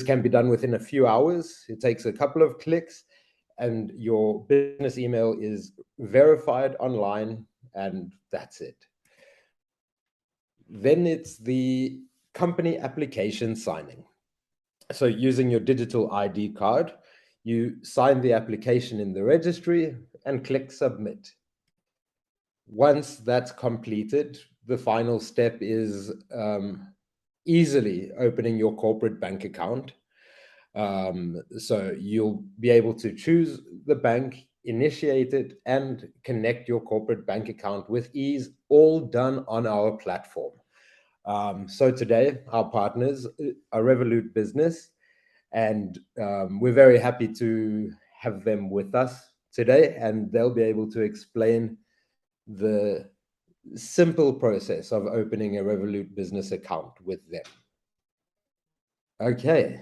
can be done within a few hours. It takes a couple of clicks and your business email is verified online, and that's it. Then it's the company application signing. So using your digital ID card, you sign the application in the registry and click submit. Once that's completed, the final step is easily opening your corporate bank account. So you'll be able to choose the bank, initiate it, and connect your corporate bank account with ease, all done on our platform. So today, our partners are Revolut Business, and we're very happy to have them with us today, and they'll be able to explain the simple process of opening a Revolut Business account with them. Okay.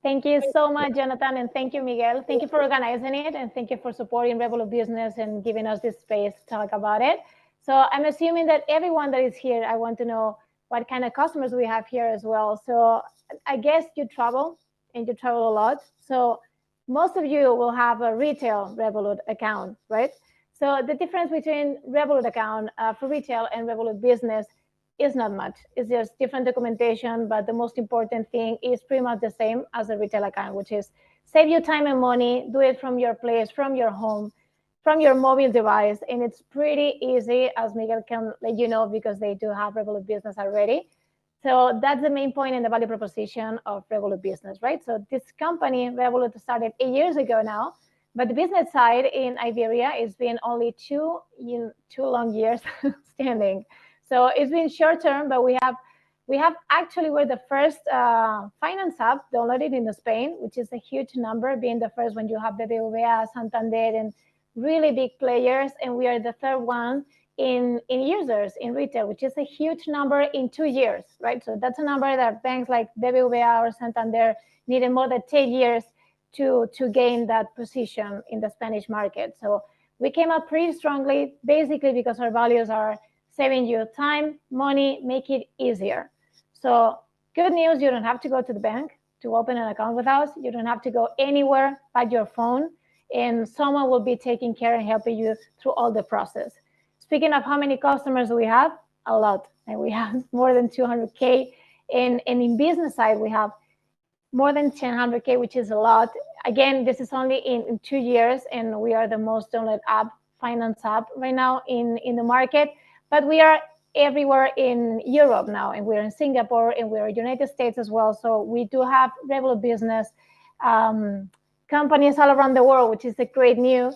Thank you so much, Jonathan, and thank you, Miguel. Thank you for organizing it, and thank you for supporting Revolut Business and giving us this space to talk about it. So I'm assuming that everyone that is here, I want to know what kind of customers we have here as well. So I guess you travel, and you travel a lot. So most of you will have a retail Revolut account, right? So the difference between Revolut account for retail and Revolut Business is not much. It's just different documentation, but the most important thing is pretty much the same as a retail account, which is save you time and money, do it from your place, from your home, from your mobile device, and it's pretty easy, as Miguel can let you know, because they do have Revolut Business already. So that's the main point in the value proposition of Revolut Business, right? So this company, Revolut, started 8 years ago now, but the business side in Iberia has been only two long years standing. So it's been short term, but we have actually, we're the first finance app downloaded in Spain, which is a huge number, being the first when you have BBVA, Santander, and really big players. And we are the third one in users in retail, which is a huge number in 2 years, right? So that's a number that banks like BBVA or Santander needed more than 10 years to gain that position in the Spanish market. So we came up pretty strongly, basically because our values are saving you time, money, make it easier. So good news, you don't have to go to the bank to open an account with us. You don't have to go anywhere but your phone, and someone will be taking care and helping you through all the process. Speaking of how many customers we have, a lot, and we have more than 200K. And in business side, we have more than 100K, which is a lot. Again, this is only in 2 years, and we are the most downloaded app, finance app right now in the market. But we are everywhere in Europe now, and we're in Singapore, and we're in United States as well. So we do have Revolut Business companies all around the world, which is a great news.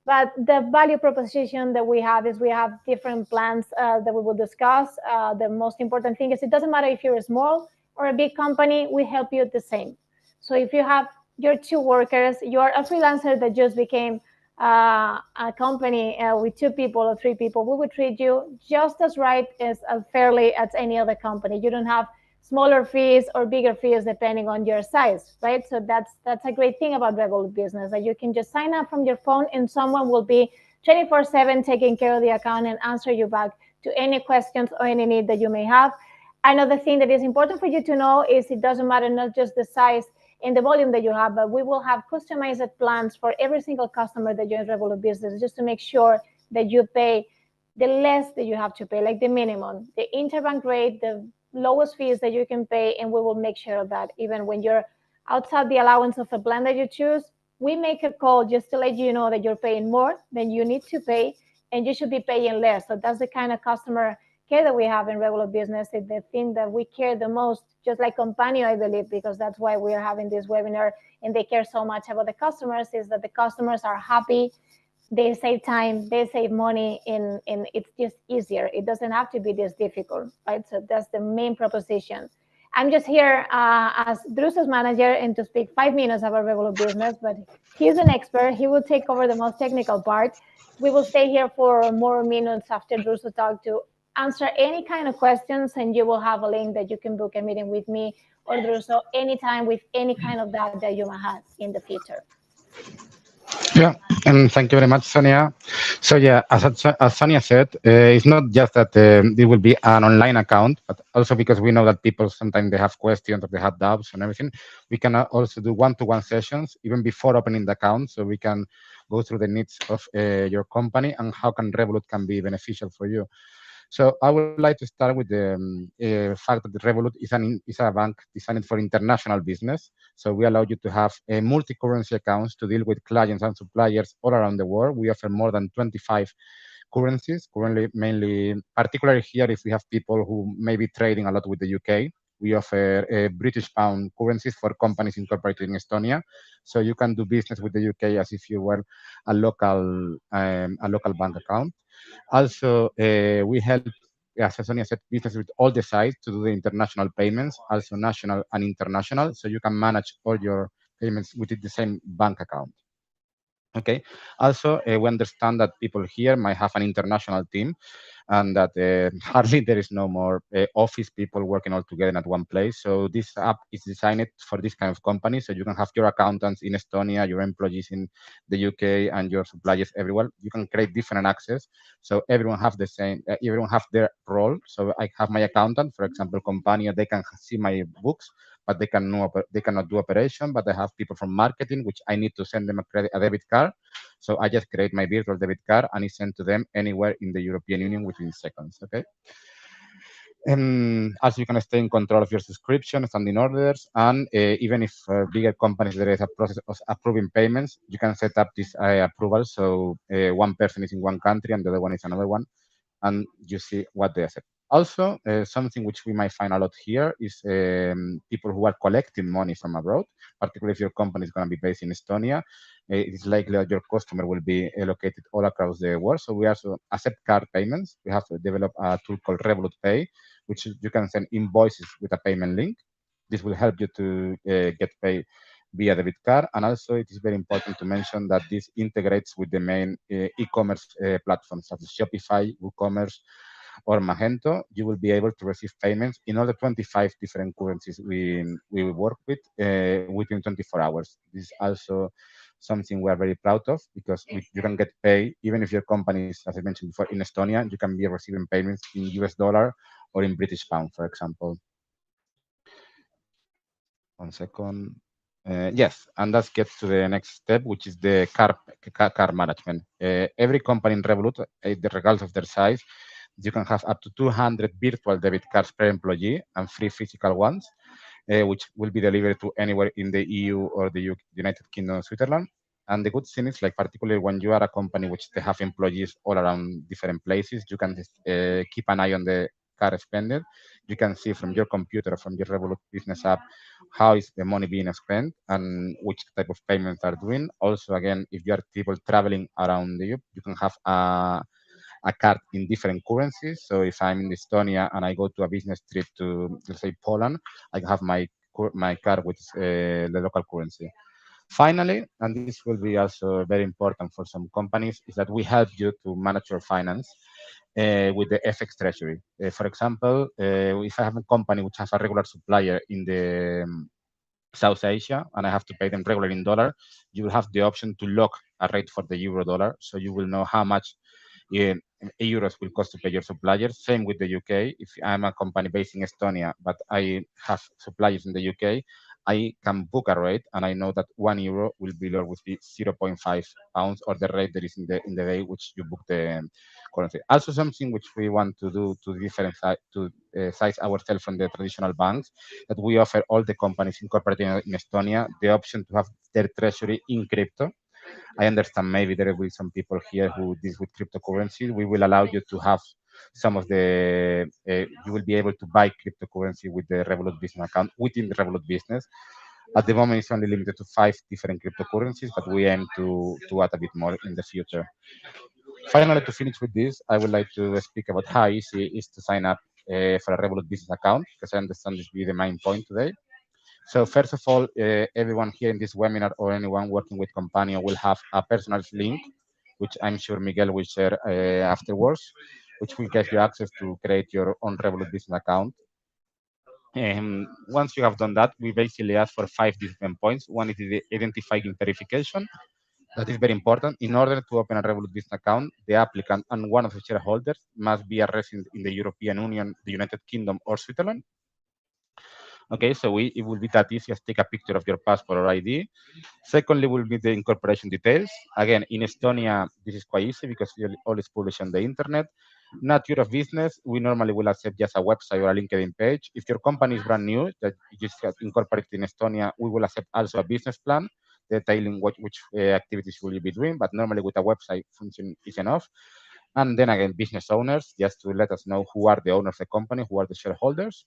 But the value proposition that we have is we have different plans that we will discuss. The most important thing is it doesn't matter if you're a small or a big company, we help you the same. So if you have your 2 workers, you're a freelancer that just became a company with 2 people or 3 people, we would treat you just as right as fairly as any other company. You don't have smaller fees or bigger fees depending on your size, right? So that's a great thing about Revolut Business, that you can just sign up from your phone and someone will be 24/7 taking care of the account and answer you back to any questions or any need that you may have. Another thing that is important for you to know is it doesn't matter not just the size and the volume that you have, but we will have customized plans for every single customer that joins Revolut Business, just to make sure that you pay the less that you have to pay, like the minimum, the interbank rate, the lowest fees that you can pay, and we will make sure of that. Even when you're outside the allowance of a plan that you choose, we make a call just to let you know that you're paying more than you need to pay, and you should be paying less. So that's the kind of customer care that we have in Revolut Business. It's the thing that we care the most, just like Companio, I believe, because that's why we are having this webinar and they care so much about the customers, is that the customers are happy, they save time, they save money, and it's just easier. It doesn't have to be this difficult, right? So that's the main proposition. I'm just here as Druso's manager and to speak 5 minutes about Revolut Business, but he's an expert. He will take over the most technical part. We will stay here for more minutes after Druso talk to answer any kind of questions, and you will have a link that you can book a meeting with me or Druso anytime with any kind of doubt that you might have in the future. Yeah, and thank you very much, Sonia. So yeah, as Sonia said, it's not just that it will be an online account, but also because we know that people sometimes they have questions or they have doubts and everything. We can also do one-to-one sessions even before opening the account, so we can go through the needs of your company and how can Revolut can be beneficial for you. So I would like to start with the fact that the Revolut is a bank designed for international business. So we allow you to have multi-currency accounts to deal with clients and suppliers all around the world. We offer more than 25 currencies currently, mainly, particularly here, if we have people who may be trading a lot with the UK. We offer British pound currencies for companies incorporated in Estonia, so you can do business with the UK as if you were a local bank account. Also, we help, as Sonia said, business with all the sites to do the international payments, also national and international, so you can manage all your payments within the same bank account. Okay. Also, we understand that people here might have an international team, and that hardly there is no more office people working all together at one place. So this app is designed for this kind of company. So you can have your accountants in Estonia, your employees in the UK, and your suppliers everywhere. You can create different access, so everyone have the same. Everyone have their role. So I have my accountant, for example, Companio. They can see my books, but they cannot do operation. But I have people from marketing, which I need to send them a debit card. So I just create my virtual debit card and it's sent to them anywhere in the European Union within seconds. Okay. As you can stay in control of your subscription, standing orders, and even if bigger companies there is a process of approving payments, you can set up this approval. So one person is in one country and the other one is another one, and you see what they accept. Also, something which we might find a lot here is people who are collecting money from abroad, particularly if your company is going to be based in Estonia. It is likely that your customer will be located all across the world. So we also accept card payments. We have developed a tool called Revolut Pay, which you can send invoices with a payment link. This will help you to get paid via debit card. And also, it is very important to mention that this integrates with the main e-commerce platforms such as Shopify, WooCommerce, or Magento. You will be able to receive payments in all the 25 different currencies we work with within 24 hours. This is also something we are very proud of because you can get paid even if your company is, as I mentioned before, in Estonia. You can be receiving payments in US dollar or in British pound, for example. 1 second. Yes, and let's get to the next step, which is the car management. Every company in Revolut, regardless of their size, you can have up to 200 virtual debit cards per employee and 3 physical ones, which will be delivered to anywhere in the EU or the United Kingdom or Switzerland. And the good thing is, like, particularly when you are a company which they have employees all around different places, you can keep an eye on the car spending. You can see from your computer, from your Revolut Business app, how is the money being spent and which type of payments are doing. Also, again, if you are people traveling around Europe, you can have a card in different currencies. So if I'm in Estonia and I go to a business trip to, let's say, Poland, I can have my card with the local currency. Finally, and this will be also very important for some companies, is that we help you to manage your finance with the FX treasury. For example, if I have a company which has a regular supplier in the South Asia and I have to pay them regularly in dollar, you will have the option to lock a rate for the euro dollar. So you will know how much euros will cost to pay your suppliers. Same with the UK. If I'm a company based in Estonia, but I have suppliers in the UK, I can book a rate and I know that €1 will be lower with the 0.5 pounds or the rate that is in the day which you book the currency. Also, something which we want to do to differentiate to size ourselves from the traditional banks, that we offer all the companies incorporated in Estonia the option to have their treasury in crypto. I understand maybe there will be some people here who deal with cryptocurrency. We will allow you to have some of the, you will be able to buy cryptocurrency with the Revolut Business account within the Revolut Business. At the moment, it's only limited to 5 different cryptocurrencies, but we aim to add a bit more in the future. Finally, to finish with this, I would like to speak about how easy it is to sign up for a Revolut Business account, because I understand this will be the main point today. So first of all, everyone here in this webinar or anyone working with Companio will have a personal link, which I'm sure Miguel will share afterwards, which will give you access to create your own Revolut Business account. Once you have done that, we basically ask for 5 different points. One is the identifying verification. That is very important. In order to open a Revolut Business account, the applicant and one of the shareholders must be a resident in the European Union, the United Kingdom, or Switzerland. Okay, so it will be that easy as take a picture of your passport or ID. Secondly, we'll need the incorporation details. Again, in Estonia, this is quite easy because all is published on the internet. Nature of business, we normally will accept just a website or a LinkedIn page. If your company is brand new, that you just got incorporated in Estonia, we will accept also a business plan detailing which activities will you be doing, but normally with a website function is enough. And then again, business owners, just to let us know who are the owners of the company, who are the shareholders,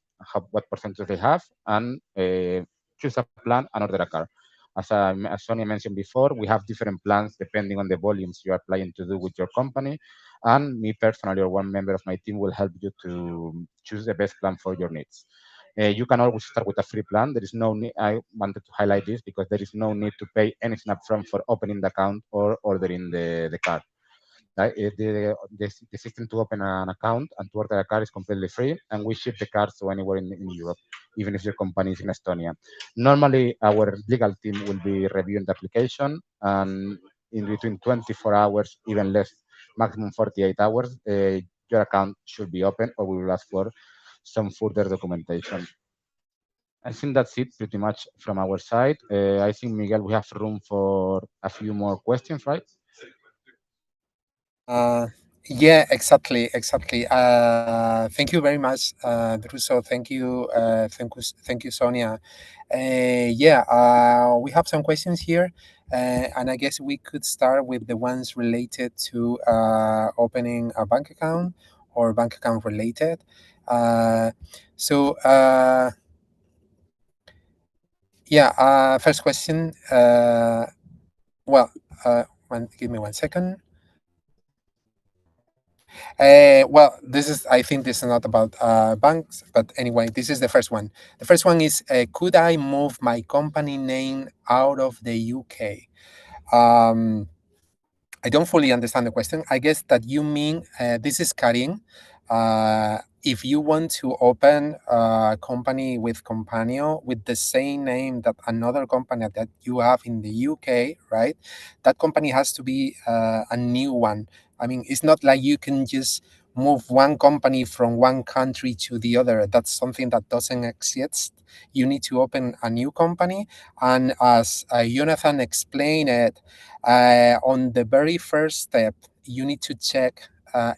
what percentage they have, and choose a plan and order a car. As Sonia mentioned before, we have different plans depending on the volumes you are planning to do with your company. And me personally, or one member of my team will help you to choose the best plan for your needs. You can always start with a free plan. There is no need, I wanted to highlight this because there is no need to pay anything upfront for opening the account or ordering the car. The system to open an account and to order a car is completely free, and we ship the cars to anywhere in Europe, even if your company is in Estonia. Normally, our legal team will be reviewing the application, and in between 24 hours, even less, maximum 48 hours, your account should be open, or we will ask for some further documentation. I think that's it pretty much from our side. I think, Miguel, we have room for a few more questions, right? Yeah, exactly. Thank you very much, Druso. Thank you, Sonia. We have some questions here, and I guess we could start with the ones related to opening a bank account or bank account related. First question. Give me 1 second. I think this is not about banks, but anyway, this is the first one. The first one is, could I move my company name out of the UK? I don't fully understand the question. I guess that you mean, this is Karin. If you want to open a company with Companio with the same name that another company that you have in the UK, right? That company has to be a new one. I mean, it's not like you can just move one company from one country to the other. That's something that doesn't exist. You need to open a new company. And as Jonathan explained it, on the very first step, you need to check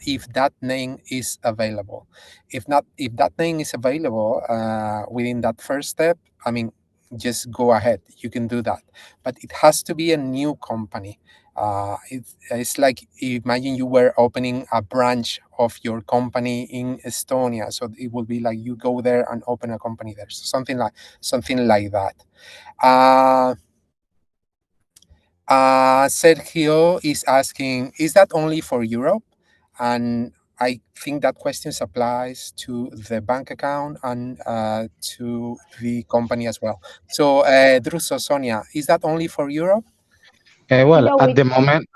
if that name is available. If that name is available within that first step, I mean, just go ahead. You can do that. But it has to be a new company. It's like, imagine you were opening a branch of your company in Estonia. So it will be like you go there and open a company there. So something like that. Sergio is asking, is that only for Europe? And I think that question applies to the bank account and to the company as well. So, Druso, Sonia, is that only for Europe? At the moment,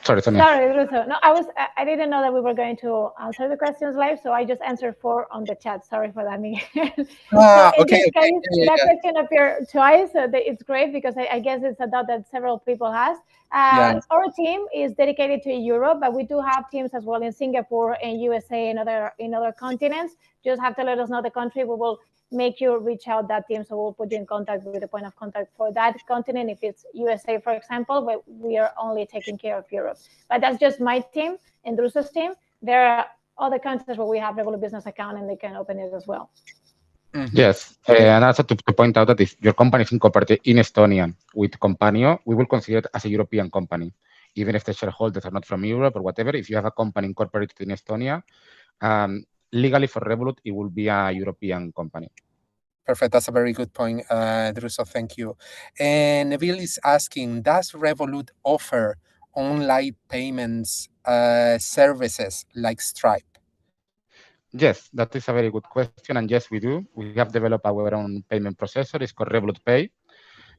sorry, Sonia. Sorry, Druso. No, I didn't know that we were going to answer the questions live, so I just answered 4 on the chat. Sorry for that, Miguel. Okay. That question appeared twice. It's great because I guess it's a doubt that several people has. Our team is dedicated to Europe, but we do have teams as well in Singapore and USA and in other continents. Just have to let us know the country. We will make you reach out that team, so we'll put you in contact with the point of contact for that continent. If it's USA, for example, but we are only taking care of Europe. But that's just my team and Druso's team. There are other countries where we have Revolut Business account and they can open it as well. Mm-hmm. Yes, and also to point out that if your company is incorporated in Estonia with Companio, we will consider it as a European company, even if the shareholders are not from Europe or whatever. If you have a company incorporated in Estonia, legally for Revolut, it will be a European company. Perfect. That's a very good point, Druso. Thank you. And Neville is asking, does Revolut offer online payments services like Stripe? Yes, that is a very good question. And yes, we do. We have developed our own payment processor. It's called Revolut Pay.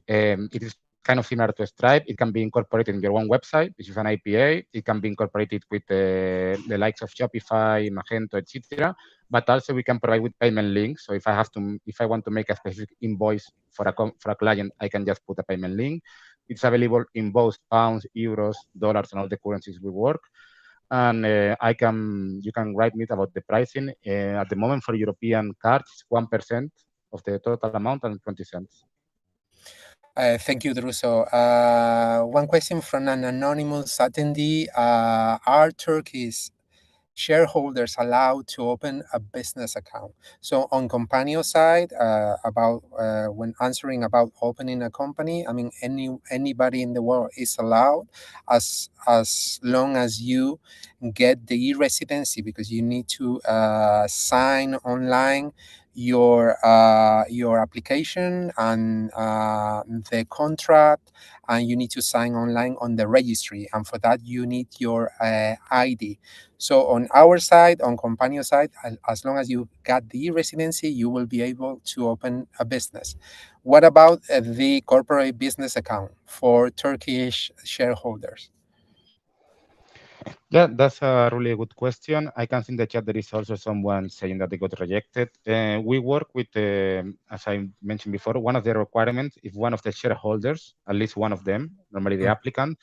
It is kind of similar to Stripe. It can be incorporated in your own website, which is an API. It can be incorporated with the likes of Shopify, Magento, etc. But also we can provide with payment links. So if I want to make a specific invoice for a client, I can just put a payment link. It's available in both pounds, euros, dollars, and all the currencies we work. And you can write me about the pricing. At the moment for European cards, 1% of the total amount and 20 cents. Thank you, Druso. One question from an anonymous attendee. Are Turkish shareholders allowed to open a business account? So on Companio side, about when answering about opening a company, I mean anybody in the world is allowed, as long as you get the e-residency, because you need to sign online your application and the contract, and you need to sign online on the registry, and for that you need your ID. So on our side, on Companio side, as long as you got the residency, you will be able to open a business. What about the corporate business account for Turkish shareholders? Yeah, that's a really good question. I can see in the chat there is also someone saying that they got rejected. We work with, as I mentioned before, one of the requirements, if one of the shareholders, at least one of them, normally the applicant,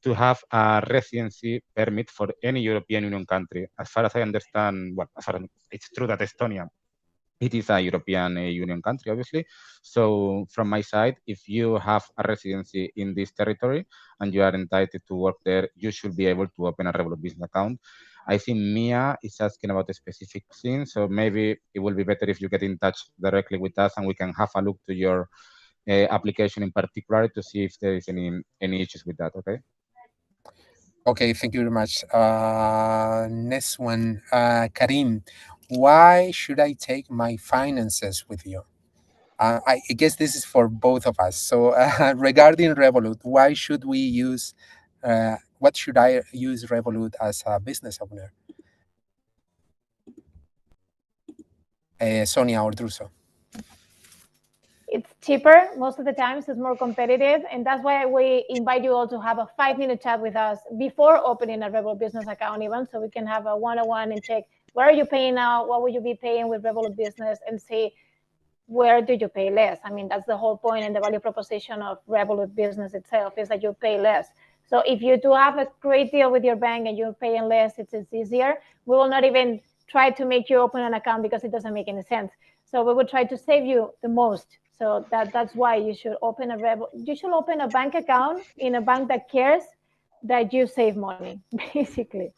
to have a residency permit for any European Union country. As far as I understand, well, as far as it's true that Estonia, it is a European Union country, obviously. So from my side, if you have a residency in this territory and you are entitled to work there, you should be able to open a Revolut business account. I think Mia is asking about a specific thing, so maybe it will be better if you get in touch directly with us and we can have a look to your application in particular to see if there is any issues with that, okay? Okay, thank you very much. Next one, Karim. Why should I take my finances with you? I guess this is for both of us. So regarding Revolut, why should we use, what should I use Revolut as a business owner? Sonia or Druso? It's cheaper most of the times, it's more competitive, and that's why we invite you all to have a 5-minute chat with us before opening a Revolut business account even, so we can have a one-on-one and check where are you paying now, what will you be paying with Revolut Business, and see where do you pay less. I mean, that's the whole point and the value proposition of Revolut Business itself, is that you pay less. So if you do have a great deal with your bank and you're paying less, it's easier. We will not even try to make you open an account because it doesn't make any sense. So we will try to save you the most. So that's why you should open a bank account in a bank that cares that you save money, basically.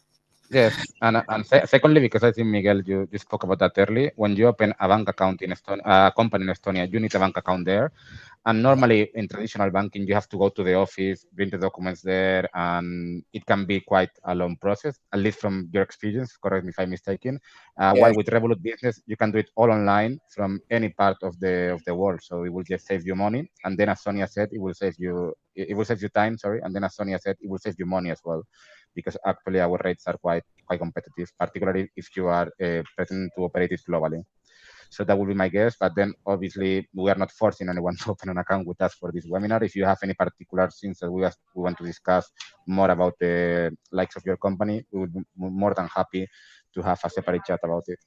Yes, and secondly, because I think, Miguel, you spoke about that early, when you open a bank account in Estonia, a company in Estonia, you need a bank account there. And normally in traditional banking, you have to go to the office, bring the documents there, and it can be quite a long process, at least from your experience, correct me if I'm mistaken. While with Revolut Business, you can do it all online from any part of the world. So it will just save you money. And then as Sonia said, it will save you time, sorry. And then as Sonia said, it will save you money as well, because actually our rates are quite competitive, particularly if you are pretending to operate it globally. So that would be my guess. But then obviously we are not forcing anyone to open an account with us for this webinar. If you have any particular things that we want to discuss more about the likes of your company, we would be more than happy to have a separate chat about it.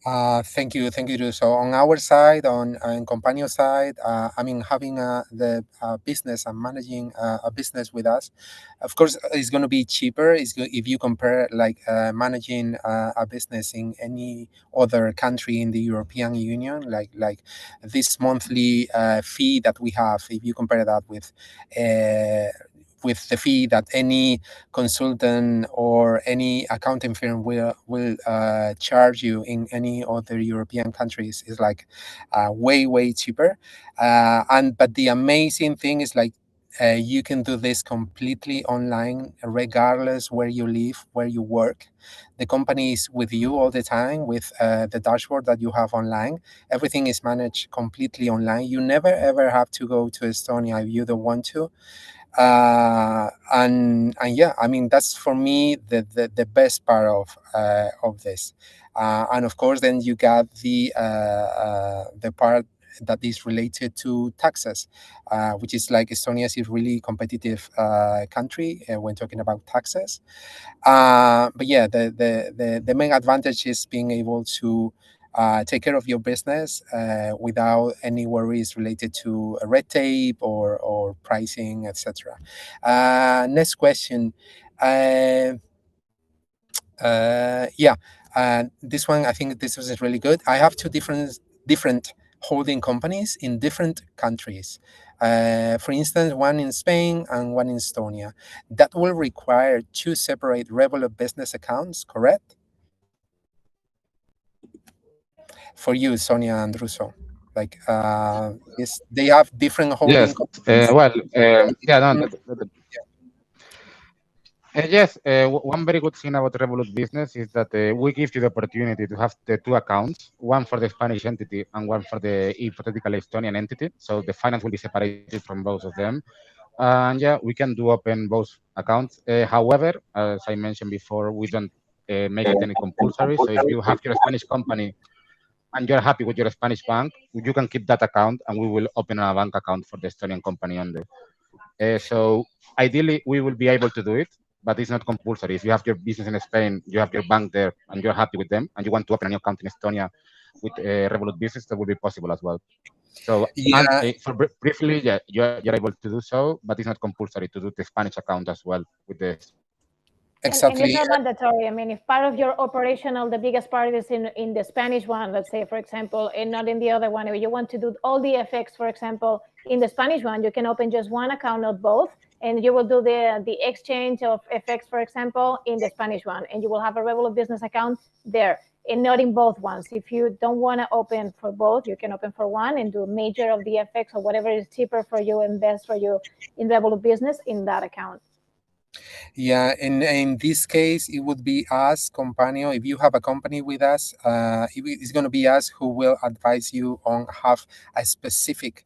Thank you, Drew. So on our side, on Companio side, I mean, having the business and managing a business with us, of course, it's going to be cheaper. If you compare like managing a business in any other country in the European Union, like this monthly fee that we have, if you compare that with the fee that any consultant or any accounting firm will charge you in any other European countries, is like way cheaper. But the amazing thing is like you can do this completely online, regardless where you live, where you work. The company is with you all the time with the dashboard that you have online. Everything is managed completely online. You never ever have to go to Estonia if you don't want to. And yeah, I mean, that's for me the best part of this. And of course, then you got the part that is related to taxes, which is like Estonia is a really competitive country when talking about taxes. But yeah, the main advantage is being able to take care of your business without any worries related to red tape or pricing, etc. Next question. Yeah, this one, I think this was really good. I have two different holding companies in different countries. For instance, one in Spain and one in Estonia. That will require two separate Revolut business accounts, correct? For you, Sonia and Druso. Like, yes, they have different holding Yes. companies. Yeah, no, yes, one very good thing about Revolut Business is that we give you the opportunity to have the two accounts, one for the Spanish entity and one for the hypothetical Estonian entity. So the finance will be separated from both of them. And yeah, we can do open both accounts. However, as I mentioned before, we don't make it any compulsory. So if you have your Spanish company and you're happy with your Spanish bank, you can keep that account and we will open a bank account for the Estonian company only. So ideally, we will be able to do it, but it's not compulsory. If you have your business in Spain, you have your bank there, and you're happy with them, and you want to open a new account in Estonia with Revolut Business, that will be possible as well. So, and Yeah, briefly, yeah, you're able to do so, but it's not compulsory to do the Spanish account as well with the. And it's exactly. not mandatory. I mean, if part of your operational, the biggest part is in the Spanish one, let's say, for example, and not in the other one, if you want to do all the FX, for example, in the Spanish one, you can open just one account, not both, and you will do the exchange of FX, for example, in the Spanish one, and you will have a Revolut business account there, and not in both ones. If you don't want to open for both, you can open for one and do major of the FX or whatever is cheaper for you and best for you in Revolut Business in that account. Yeah, in this case, it would be us, Companio. If you have a company with us, it's going to be us who will advise you on have a specific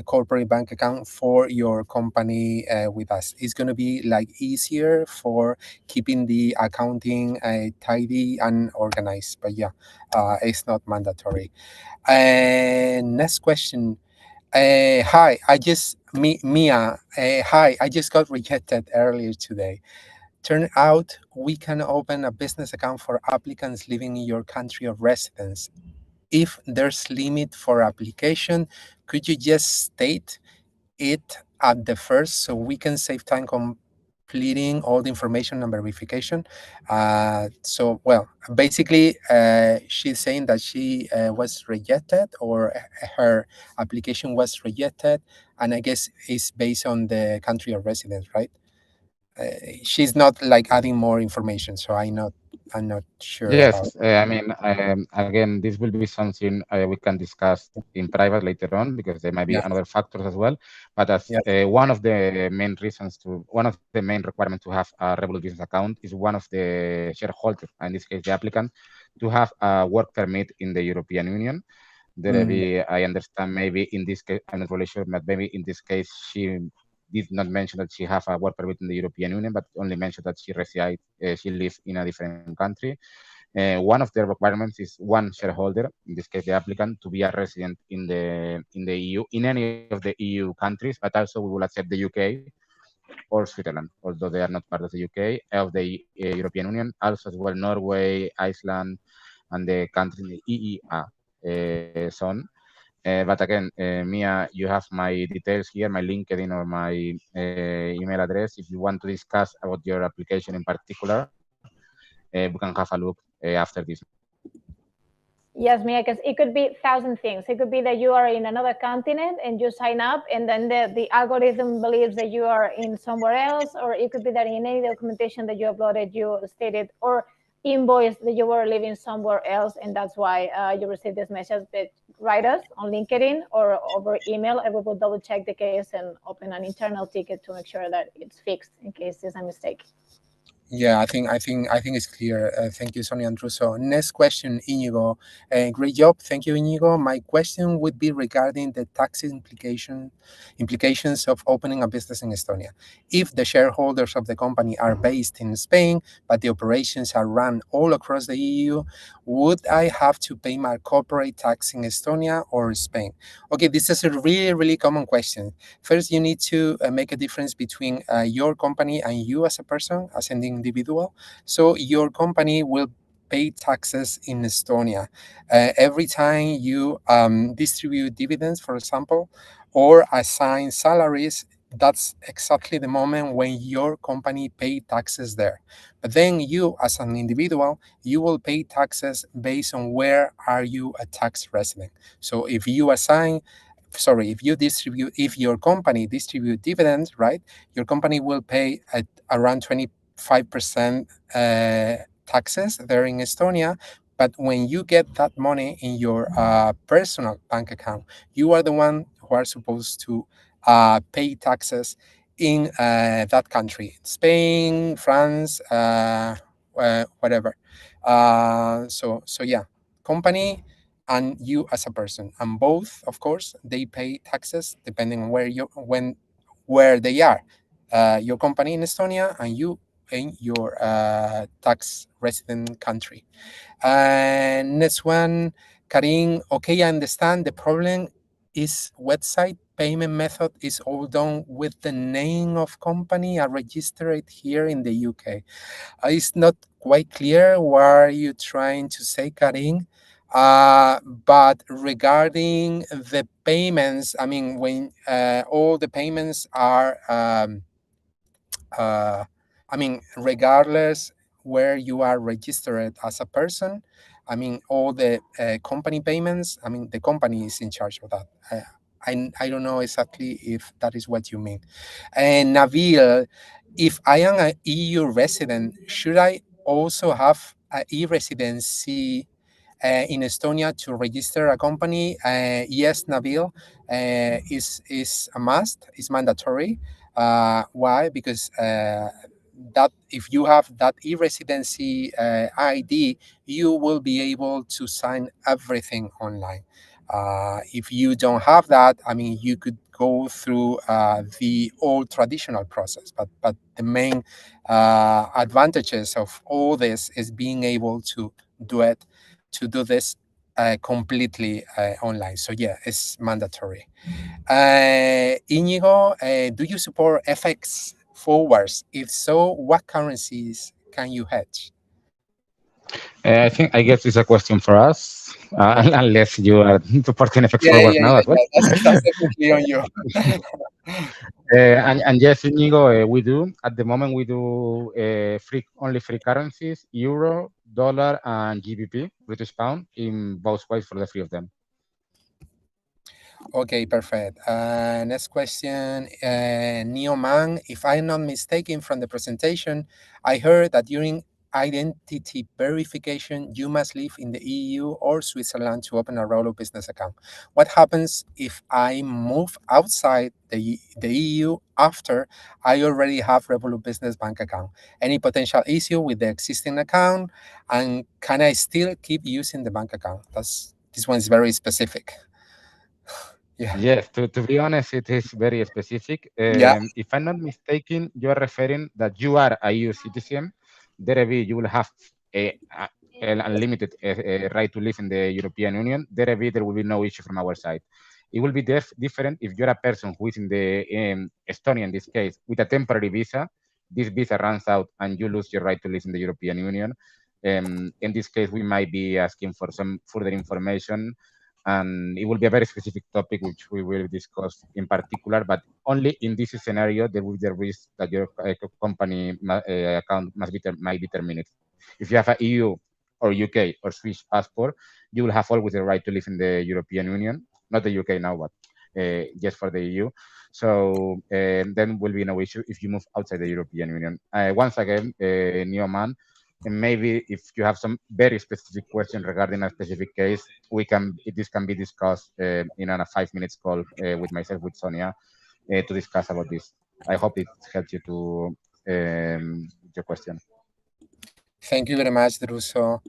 corporate bank account for your company with us. It's going to be like easier for keeping the accounting tidy and organized. But yeah, it's not mandatory. Next question. Hi, Mia. Hi, I just got rejected earlier today. Turn out we can open a business account for applicants living in your country of residence. If there's limit for application, could you just state it at the first so we can save time completing all the information and verification? Well, basically, she's saying that she was rejected or her application was rejected, and I guess it's based on the country of residence, right? She's not like adding more information, so I'm not sure about. Yes, I mean, again, this will be something we can discuss in private later on because there might be Yeah, another factors as well. But as yeah, one of the main reasons one of the main requirements to have a Revolut business account is one of the shareholders, in this case the applicant, to have a work permit in the European Union. I understand maybe in this case, I'm not really sure, but maybe in this case she did not mention that she have a work permit in the European Union, but only mentioned that she lives in a different country. One of the requirements is one shareholder, in this case the applicant, to be a resident in the EU, in any of the EU countries, but also we will accept the UK or Switzerland, although they are not part of the UK, of the European Union, also as well Norway, Iceland, and the countries in the EEA zone. But again, Mia, you have my details here, my LinkedIn or my email address. If you want to discuss about your application in particular, we can have a look after this. Yes, Mia, because it could be 1,000 things. It could be that you are in another continent and you sign up, and then the algorithm believes that you are in somewhere else, or it could be that in any documentation that you uploaded, you stated or invoice that you were living somewhere else, and that's why you received this message. But write us on LinkedIn or over email, and we will double check the case and open an internal ticket to make sure that it's fixed in case there's a mistake. Yeah, I think it's clear. Thank you, Sonia and Druso. Next question, Inigo. Great job. Thank you, Inigo. My question would be regarding the tax implications of opening a business in Estonia. If the shareholders of the company are based in Spain, but the operations are run all across the EU, would I have to pay my corporate tax in Estonia or Spain? Okay, this is a really, really common question. First, you need to make a difference between your company and you as a person, as an individual. So your company will pay taxes in Estonia. Every time you distribute dividends, for example, or assign salaries, that's exactly the moment when your company pay taxes there. But then you, as an individual, you will pay taxes based on where are you a tax resident. So if you if your company distribute dividends, right, your company will pay at around 25% taxes there in Estonia. But when you get that money in your personal bank account, you are the one who are supposed to pay taxes in that country, Spain, France, whatever. So yeah, company and you as a person, and both, of course, they pay taxes depending on where they are. Your company in Estonia and you in your tax resident country. And next one, Karim. Okay, I understand the problem is website payment method is all done with the name of company I registered here in the UK. It's not quite clear what are you trying to say, Karim. But regarding the payments, I mean, when all the payments are, I mean, regardless where you are registered as a person, I mean, all the company payments, I mean, the company is in charge of that. I don't know exactly if that is what you mean. And Nabil, if I am an EU resident, should I also have an e-residency in Estonia to register a company? Yes, Nabil, is a must. It's mandatory. Why? Because that if you have that e-residency ID, you will be able to sign everything online. If you don't have that, I mean, you could go through the old traditional process. But the main advantages of all this is being able to do this completely online. So yeah, it's mandatory. Inigo, do you support FX forwards? If so, what currencies can you hedge? I guess it's a question for us, unless you are supporting FX forwards now as well. That's definitely on you. And yes, Inigo, we do. At the moment, we do only three currencies: euro, dollar, and GBP, British pound, in both ways for the three of them. Okay, perfect. Next question, Neoman. If I'm not mistaken from the presentation, I heard that during identity verification, you must live in the EU or Switzerland to open a Revolut business account. What happens if I move outside the EU after I already have Revolut business bank account? Any potential issue with the existing account? And can I still keep using the bank account? This one is very specific. Yeah. Yes, to be honest, it is very specific. Yeah. If I'm not mistaken, you are referring that you are a EU citizen. Thereby, you will have an unlimited right to live in the European Union. Thereby, there will be no issue from our side. It will be different if you're a person who is in the Estonia, in this case, with a temporary visa. This visa runs out and you lose your right to live in the European Union. In this case, we might be asking for some further information, and it will be a very specific topic which we will discuss in particular, but only in this scenario there will be the risk that your company account might be terminated. If you have a EU or UK or Swiss passport, you will have always the right to live in the European Union, not the UK now, but just for the EU. So then will be no issue if you move outside the European Union. Once again, Neoman, and maybe if you have some very specific question regarding a specific case, this can be discussed in a 5 minutes call with myself, with Sonia, to discuss about this. I hope it helps you to your question. Thank you very much, Druso.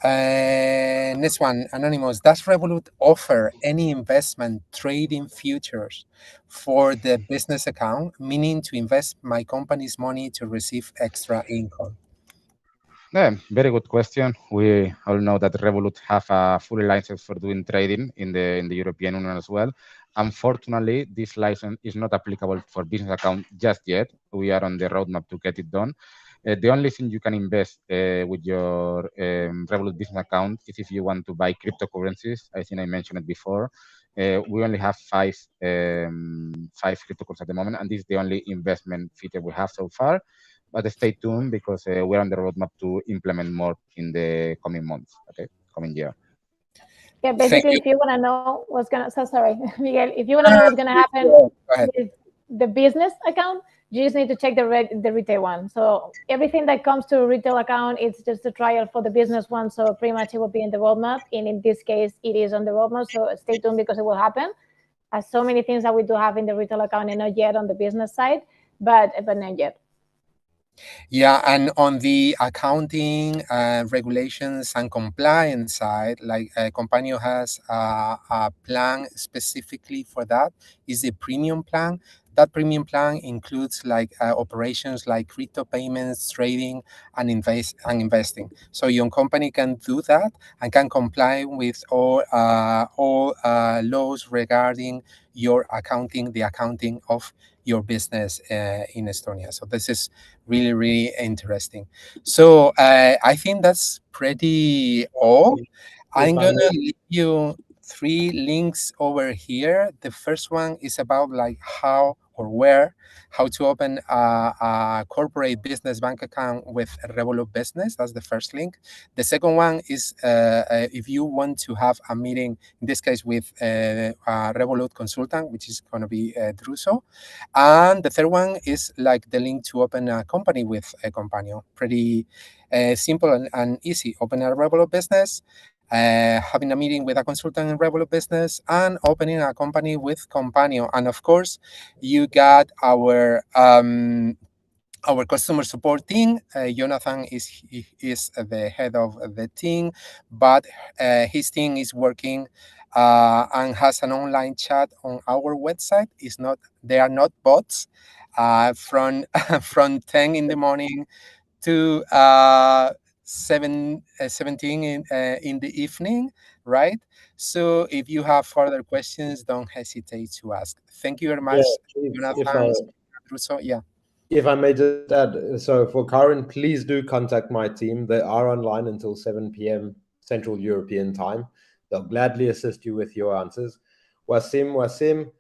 Next one, Anonymous. Does Revolut offer any investment trading futures for the business account, meaning to invest my company's money to receive extra income? Yeah, very good question. We all know that Revolut have a full license for doing trading in the European Union as well. Unfortunately, this license is not applicable for business account just yet. We are on the roadmap to get it done. The only thing you can invest with your Revolut business account is if you want to buy cryptocurrencies. I think I mentioned it before. We only have five cryptocurrencies at the moment, and this is the only investment feature we have so far. But stay tuned because we're on the roadmap to implement more in the coming months, okay, coming year. Yeah, basically, if you want to know what's gonna, sorry, Miguel, if you want to know what's gonna happen with the business account, you just need to check the retail one. So everything that comes to a retail account, it's just a trial for the business one. So pretty much it will be in the roadmap. And in this case, it is on the roadmap. So stay tuned because it will happen. So many things that we do have in the retail account and not yet on the business side, but not yet. Yeah, and on the accounting regulations and compliance side, like Companio has a plan specifically for that. Is the premium plan. That premium plan includes like operations like crypto payments, trading, and investing. So your company can do that and can comply with all laws regarding your accounting, the accounting of your business in Estonia. So this is really, really interesting. So I think that's pretty all. I'm going to leave you 3 links over here. The first one is about like how to open a corporate business bank account with Revolut Business. That's the first link. The second one is if you want to have a meeting, in this case with a Revolut consultant, which is going to be Druso. And the third one is like the link to open a company with a Companio. Pretty simple and easy. Open a Revolut Business, having a meeting with a consultant in Revolut Business, and opening a company with Companio. And of course, you got our customer support team. Jonathan is the head of the team, but his team is working and has an online chat on our website. They are not bots. From 10 in the morning to 17 in the evening, right? So if you have further questions, don't hesitate to ask. Thank you very much, Jonathan. Yeah. If I may just add, so for Karen, please do contact my team. They are online until 7 p.m. Central European time. They'll gladly assist you with your answers. Wasim,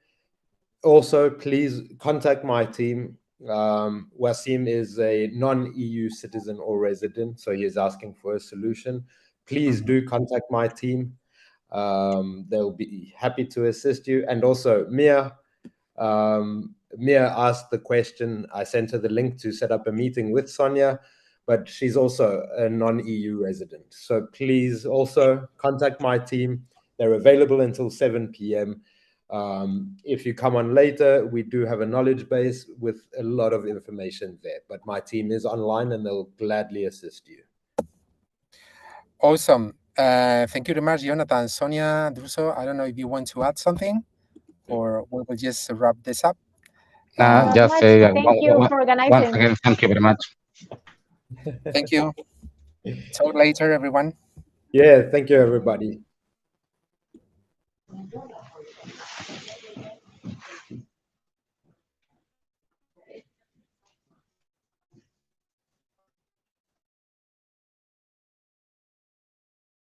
also please contact my team. Wasim is a non-EU citizen or resident, so he is asking for a solution. Please do contact my team. They'll be happy to assist you. And also Mia asked the question. I sent her the link to set up a meeting with Sonia, but she's also a non-EU resident. So please also contact my team. They're available until 7 p.m. If you come on later, we do have a knowledge base with a lot of information there, but my team is online and they'll gladly assist you. Awesome. Thank you very much, Jonathan. Sonia, Druso, I don't know if you want to add something or we will just wrap this up. Just say thank you for organizing. Once again, thank you very much. Thank you. Talk later, everyone. Yeah, thank you, everybody.